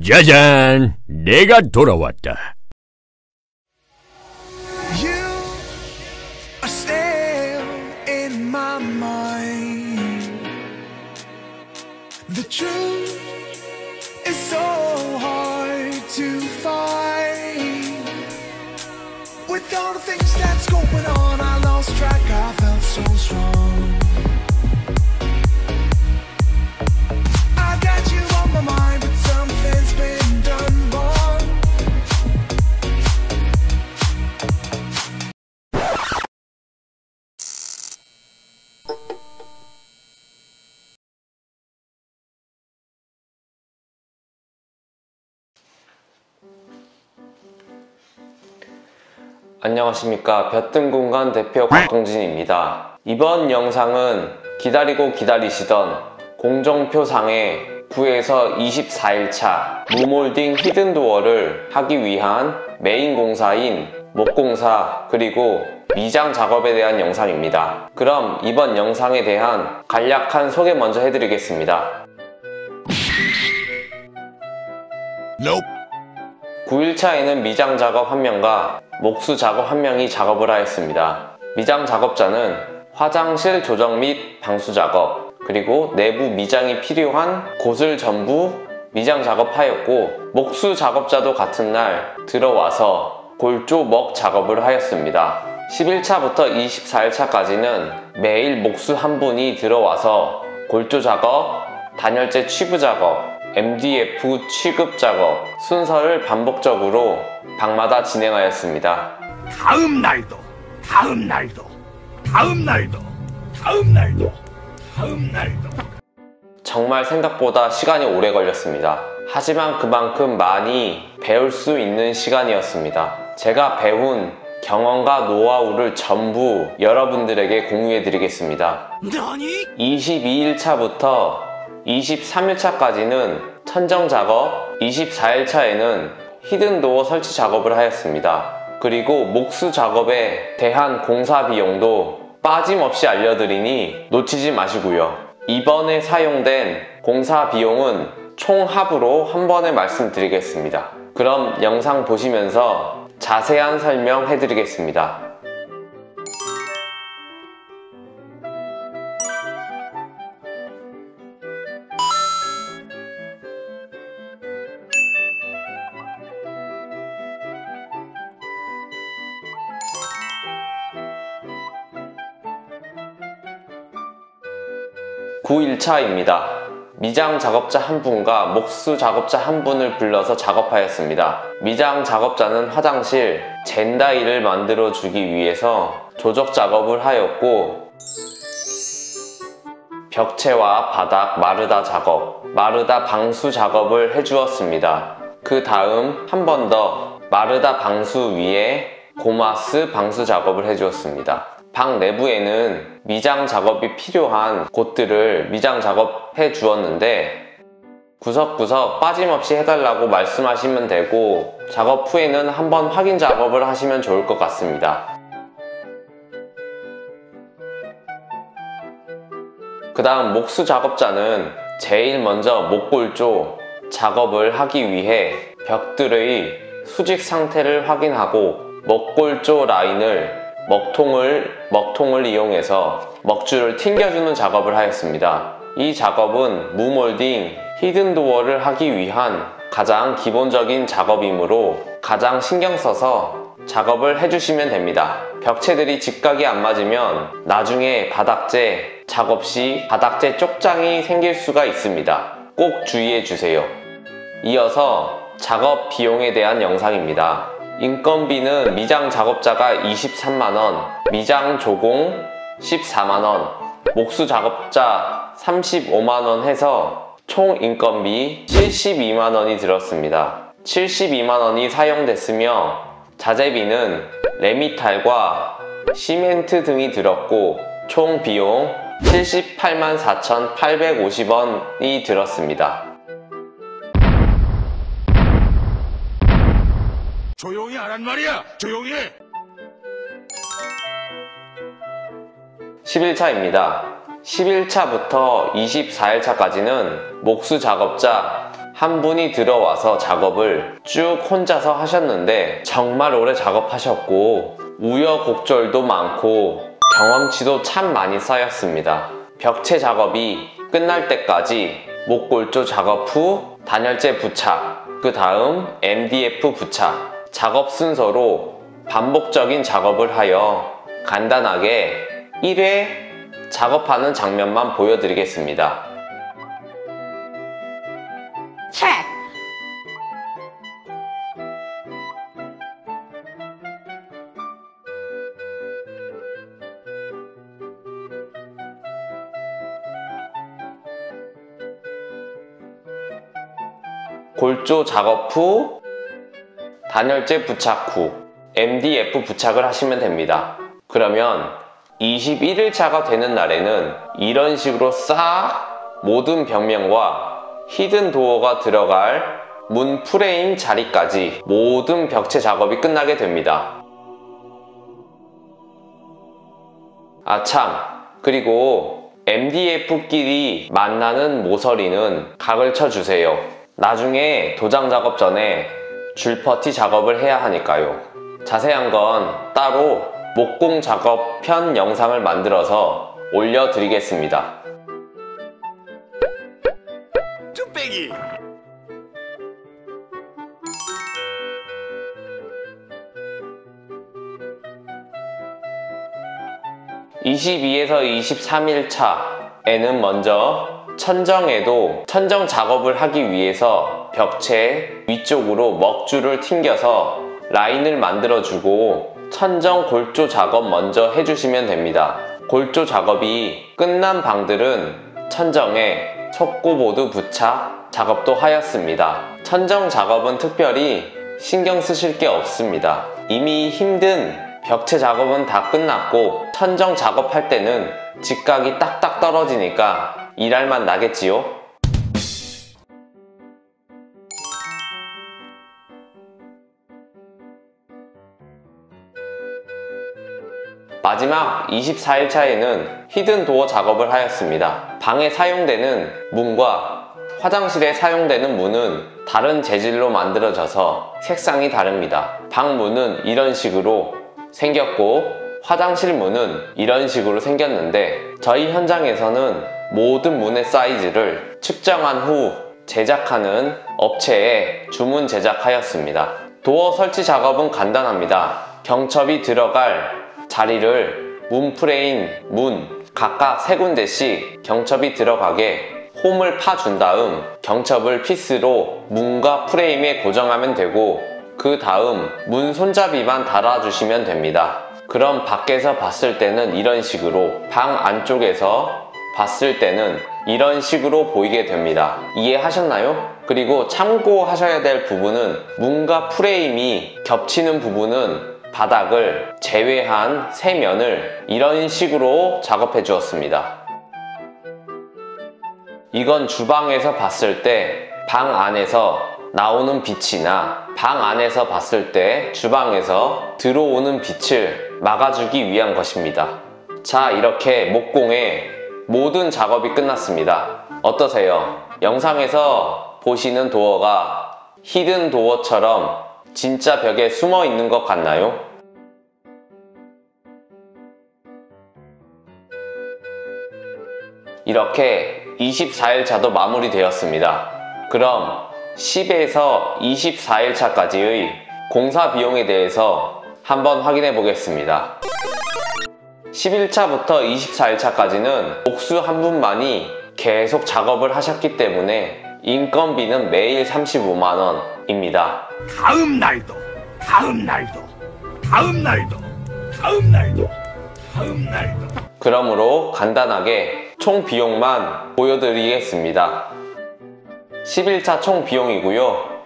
짜잔! 내가 돌아왔다. You are still in my mind. The truth is so hard to find. With all the things that's going on, I lost track, I felt so strong. I got you on my mind, but something's been done wrong. 안녕하십니까. 볕든공간 대표 곽동진입니다. 이번 영상은 기다리고 기다리시던 공정표상의 9에서 24일차 무몰딩 히든도어를 하기 위한 메인 공사인 목공사 그리고 미장 작업에 대한 영상입니다. 그럼 이번 영상에 대한 간략한 소개 먼저 해드리겠습니다. 9일차에는 미장 작업 1명과 목수 작업 1명이 작업을 하였습니다. 미장 작업자는 화장실 조정 및 방수 작업 그리고 내부 미장이 필요한 곳을 전부 미장 작업하였고, 목수 작업자도 같은 날 들어와서 골조 먹 작업을 하였습니다. 11차부터 24일차까지는 매일 목수 한 분이 들어와서 골조 작업, 단열재 취부 작업, MDF 취급 작업 순서를 반복적으로 방마다 진행하였습니다. 다음 날도 정말 생각보다 시간이 오래 걸렸습니다. 하지만 그만큼 많이 배울 수 있는 시간이었습니다. 제가 배운 경험과 노하우를 전부 여러분들에게 공유해 드리겠습니다. 22일차부터 23일차까지는 천정 작업, 24일차에는 히든도어 설치 작업을 하였습니다. 그리고 목수 작업에 대한 공사 비용도 빠짐없이 알려드리니 놓치지 마시고요. 이번에 사용된 공사 비용은 총 합으로 한 번에 말씀드리겠습니다. 그럼 영상 보시면서 자세한 설명 해드리겠습니다. (9일차입니다) 미장 작업자 한 분과 목수 작업자 한 분을 불러서 작업하였습니다. 미장 작업자는 화장실 젠다이를 만들어 주기 위해서 조적 작업을 하였고, 벽체와 바닥 마르다 작업, 마르다 방수 작업을 해주었습니다. 그 다음 한 번 더 마르다 방수 위에 고마스 방수 작업을 해주었습니다. 방 내부에는 미장 작업이 필요한 곳들을 미장 작업해 주었는데, 구석구석 빠짐없이 해달라고 말씀하시면 되고, 작업 후에는 한번 확인 작업을 하시면 좋을 것 같습니다. 그 다음 목수 작업자는 제일 먼저 목골조 작업을 하기 위해 벽들의 수직 상태를 확인하고 목골조 라인을 먹통을 이용해서 먹줄을 튕겨주는 작업을 하였습니다. 이 작업은 무몰딩 히든도어를 하기 위한 가장 기본적인 작업이므로 가장 신경 써서 작업을 해주시면 됩니다. 벽체들이 직각이 안 맞으면 나중에 바닥재 작업 시 바닥재 쪽장이 생길 수가 있습니다. 꼭 주의해 주세요. 이어서 작업 비용에 대한 영상입니다. 인건비는 미장 작업자가 23만원, 미장 조공 14만원, 목수 작업자 35만원 해서 총 인건비 72만원이 들었습니다. 72만원이 사용됐으며 자재비는 레미탈과 시멘트 등이 들었고 총 비용 78만 4,850원이 들었습니다. 조용히 하란 말이야! 조용히 해! 11차입니다. 11차부터 24일차까지는 목수 작업자 한 분이 들어와서 작업을 쭉 혼자서 하셨는데 정말 오래 작업하셨고 우여곡절도 많고 경험치도 참 많이 쌓였습니다. 벽체 작업이 끝날 때까지 목골조 작업 후 단열재 부착, 그 다음 MDF 부착, 작업 순서로 반복적인 작업을 하여 간단하게 1회 작업하는 장면만 보여드리겠습니다. Check. 골조 작업 후 단열재 부착 후 MDF 부착을 하시면 됩니다. 그러면 21일차가 되는 날에는 이런 식으로 싹 모든 벽면과 히든 도어가 들어갈 문 프레임 자리까지 모든 벽체 작업이 끝나게 됩니다. 아참, 그리고 MDF끼리 만나는 모서리는 각을 쳐주세요. 나중에 도장 작업 전에 줄퍼티 작업을 해야 하니까요. 자세한 건 따로 목공 작업 편 영상을 만들어서 올려드리겠습니다. 뚝배기 22에서 23일차에는 먼저 천정 작업을 하기 위해서 벽체 위쪽으로 먹줄을 튕겨서 라인을 만들어주고 천정 골조 작업 먼저 해주시면 됩니다. 골조 작업이 끝난 방들은 천정에 속고보드 부착 작업도 하였습니다. 천정 작업은 특별히 신경 쓰실 게 없습니다. 이미 힘든 벽체 작업은 다 끝났고 천정 작업할 때는 직각이 딱딱 떨어지니까 일할만 나겠지요? 마지막 24일차에는 히든 도어 작업을 하였습니다. 방에 사용되는 문과 화장실에 사용되는 문은 다른 재질로 만들어져서 색상이 다릅니다. 방 문은 이런 식으로 생겼고 화장실 문은 이런 식으로 생겼는데 저희 현장에서는 모든 문의 사이즈를 측정한 후 제작하는 업체에 주문 제작하였습니다. 도어 설치 작업은 간단합니다. 경첩이 들어갈 자리를 문 프레임, 문 각각 3군데씩 경첩이 들어가게 홈을 파준 다음 경첩을 피스로 문과 프레임에 고정하면 되고 그 다음 문 손잡이만 달아주시면 됩니다. 그럼 밖에서 봤을 때는 이런 식으로, 방 안쪽에서 봤을 때는 이런 식으로 보이게 됩니다. 이해하셨나요? 그리고 참고하셔야 될 부분은 문과 프레임이 겹치는 부분은 바닥을 제외한 세 면을 이런 식으로 작업해 주었습니다. 이건 주방에서 봤을 때 방 안에서 나오는 빛이나 방 안에서 봤을 때 주방에서 들어오는 빛을 막아주기 위한 것입니다. 자, 이렇게 목공의 모든 작업이 끝났습니다. 어떠세요? 영상에서 보시는 도어가 히든 도어처럼 진짜 벽에 숨어 있는 것 같나요? 이렇게 24일차도 마무리되었습니다. 그럼 10에서 24일차까지의 공사 비용에 대해서 한번 확인해 보겠습니다. 11차부터 24일차까지는 목수 한 분만이 계속 작업을 하셨기 때문에 인건비는 매일 35만원입니다. 다음 날도 다음 날도 다음 날도 다음 날도 다음 날도 그러므로 간단하게 총 비용만 보여드리겠습니다. 11차 총 비용이고요.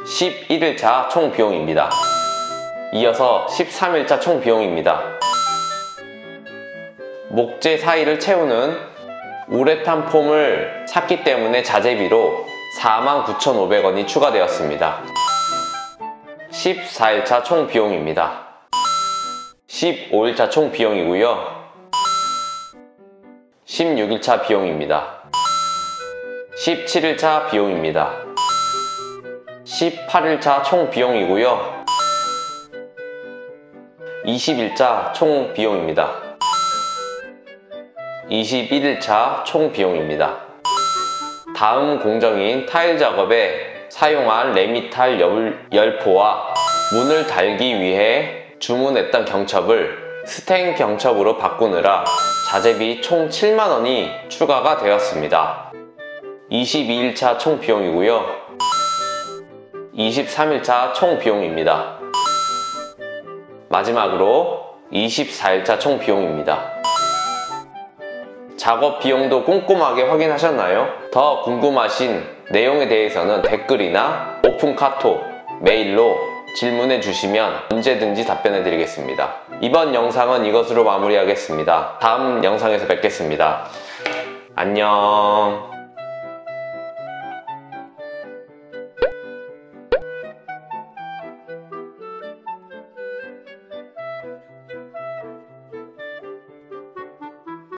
11일차 총 비용입니다. 이어서 13일차 총 비용입니다. 목재 사이를 채우는 우레탄 폼을 샀기 때문에 자재비로 49,500원이 추가되었습니다. 14일차 총 비용입니다. 15일차 총 비용이고요. 16일차 비용입니다. 17일차 비용입니다. 18일차 총 비용이고요. 20일차 총 비용입니다. 21일차 총 비용입니다. 다음 공정인 타일 작업에 사용한 레미탈 열포와 문을 달기 위해 주문했던 경첩을 스텐 경첩으로 바꾸느라 자재비 총 7만원이 추가가 되었습니다. 22일차 총 비용이고요. 23일차 총 비용입니다. 마지막으로 24일차 총 비용입니다. 작업 비용도 꼼꼼하게 확인하셨나요? 더 궁금하신 내용에 대해서는 댓글이나 오픈 카톡, 메일로 질문해 주시면 언제든지 답변해 드리겠습니다. 이번 영상은 이것으로 마무리하겠습니다. 다음 영상에서 뵙겠습니다. 안녕.